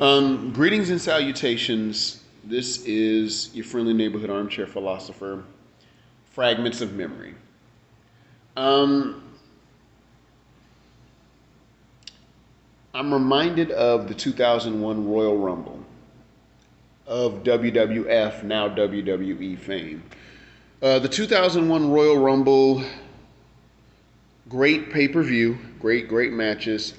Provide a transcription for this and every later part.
Greetings and salutations. This is your friendly neighborhood armchair philosopher, Fragments of Memory. Um, I'm reminded of the 2001 Royal Rumble of WWF, now WWE fame. The 2001 Royal Rumble, great pay per view, great matches,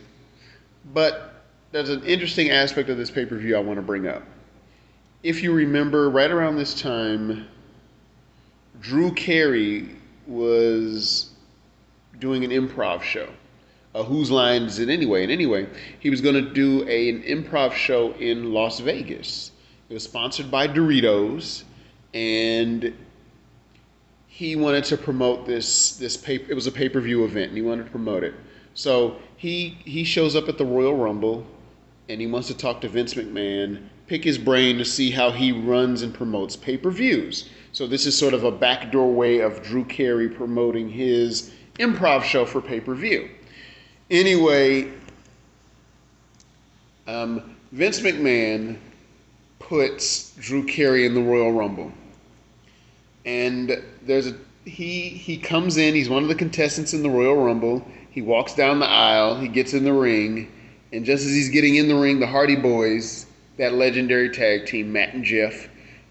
but there's an interesting aspect of this pay per view I want to bring up. If you remember, right around this time, Drew Carey was doing an improv show. Whose line is it anyway? And anyway, he was going to do an improv show in Las Vegas. It was sponsored by Doritos, and he wanted to promote this paper. It was a pay-per-view event, and he wanted to promote it. So he shows up at the Royal Rumble, and he wants to talk to Vince McMahon, pick his brain to see how he runs and promotes pay-per-views. So this is sort of a backdoor way of Drew Carey promoting his improv show for pay-per-view. Anyway, Vince McMahon puts Drew Carey in the Royal Rumble, and he comes in. He's one of the contestants in the Royal Rumble. He walks down the aisle. He gets in the ring, and just as he's getting in the ring, the Hardy Boys, that legendary tag team, Matt and Jeff,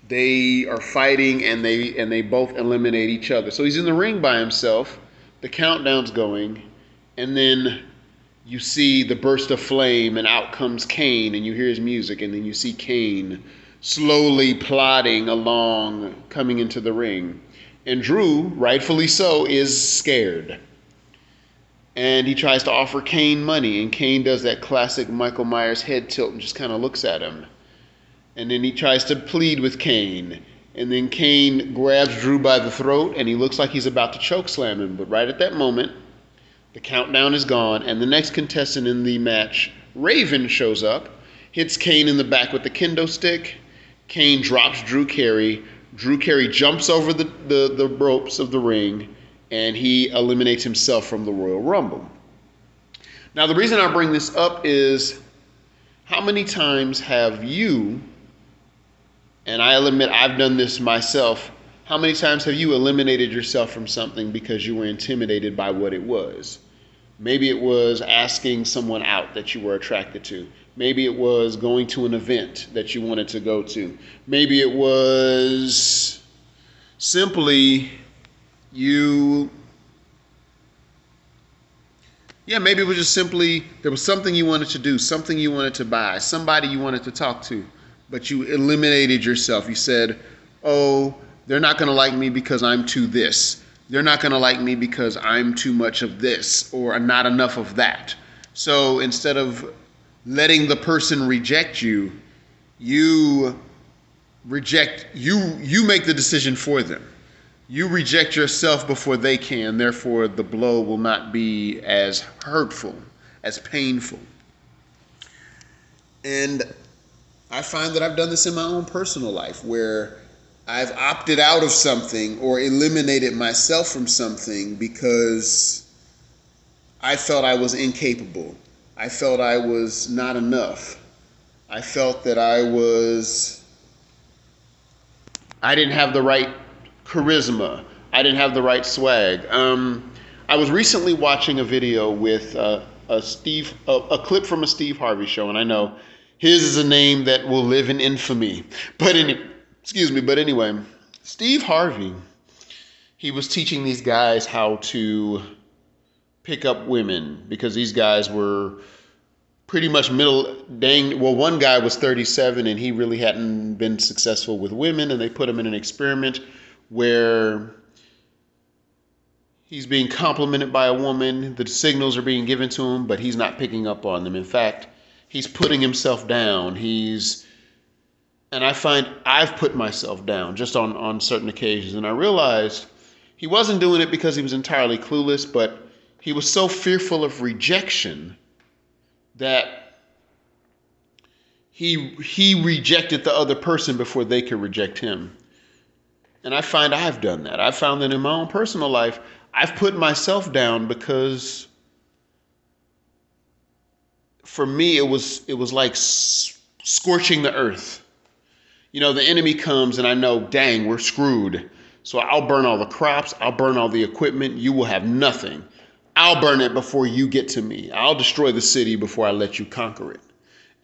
they are fighting, and they both eliminate each other. So he's in the ring by himself. The countdown's going, and then you see the burst of flame, and out comes Kane, and you hear his music, and then you see Kane slowly plodding along, coming into the ring. And Drew, rightfully so, is scared. And he tries to offer Kane money, and Kane does that classic Michael Myers head tilt and just kind of looks at him. And then he tries to plead with Kane. And then Kane grabs Drew by the throat, and he looks like he's about to choke slam him. But right at that moment, the countdown is gone, and the next contestant in the match, Raven, shows up, hits Kane in the back with the kendo stick. Kane drops Drew Carey. Drew Carey jumps over the ropes of the ring, and he eliminates himself from the Royal Rumble. Now, the reason I bring this up is, how many times have you, and I'll admit I've done this myself, how many times have you eliminated yourself from something because you were intimidated by what it was? Maybe it was asking someone out that you were attracted to. Maybe it was going to an event that you wanted to go to. Maybe it was simply maybe it was just simply there was something you wanted to do, something you wanted to buy, somebody you wanted to talk to, but you eliminated yourself. You said, oh, they're not going to like me because I'm too this. They're not going to like me because I'm too much of this or not enough of that. So instead of letting the person reject you, you make the decision for them. You reject yourself before they can. Therefore, the blow will not be as hurtful, as painful. And I find that I've done this in my own personal life, where I've opted out of something or eliminated myself from something because I felt I was incapable. I felt I was not enough. I felt that I didn't have the right charisma. I didn't have the right swag. I was recently watching a video with a clip from a Steve Harvey show, and I know his is a name that will live in infamy. But anyway, Steve Harvey, he was teaching these guys how to pick up women because these guys were pretty much one guy was 37 and he really hadn't been successful with women, and they put him in an experiment where he's being complimented by a woman, the signals are being given to him, but he's not picking up on them. In fact, he's putting himself down. And I find I've put myself down just on certain occasions. And I realized he wasn't doing it because he was entirely clueless, but he was so fearful of rejection that he rejected the other person before they could reject him. And I find I've done that. I've found that in my own personal life, I've put myself down because for me, it was like scorching the earth. You know, the enemy comes and I know, dang, we're screwed. So I'll burn all the crops. I'll burn all the equipment. You will have nothing. I'll burn it before you get to me. I'll destroy the city before I let you conquer it.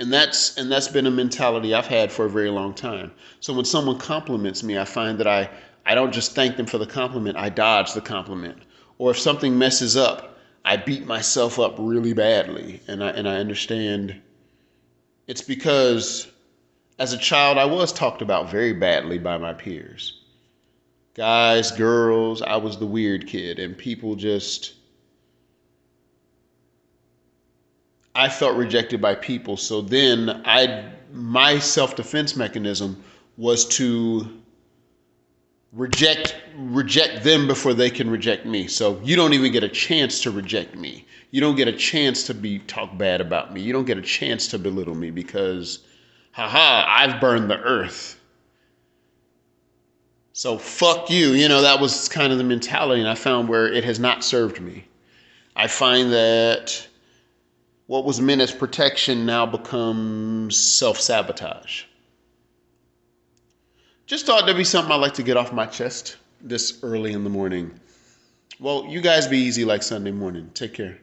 And that's been a mentality I've had for a very long time. So when someone compliments me, I find that I don't just thank them for the compliment, I dodge the compliment. Or if something messes up, I beat myself up really badly. And I understand it's because as a child I was talked about very badly by my peers. Guys, girls, I was the weird kid and people just I felt rejected by people. So then my self-defense mechanism was to reject them before they can reject me. So you don't even get a chance to reject me. You don't get a chance to be talk bad about me. You don't get a chance to belittle me because haha, I've burned the earth. So fuck you. You know, that was kind of the mentality, and I found where it has not served me. I find that what was meant as protection now becomes self-sabotage. Just thought that'd be something I'd like to get off my chest this early in the morning. Well, you guys be easy like Sunday morning. Take care.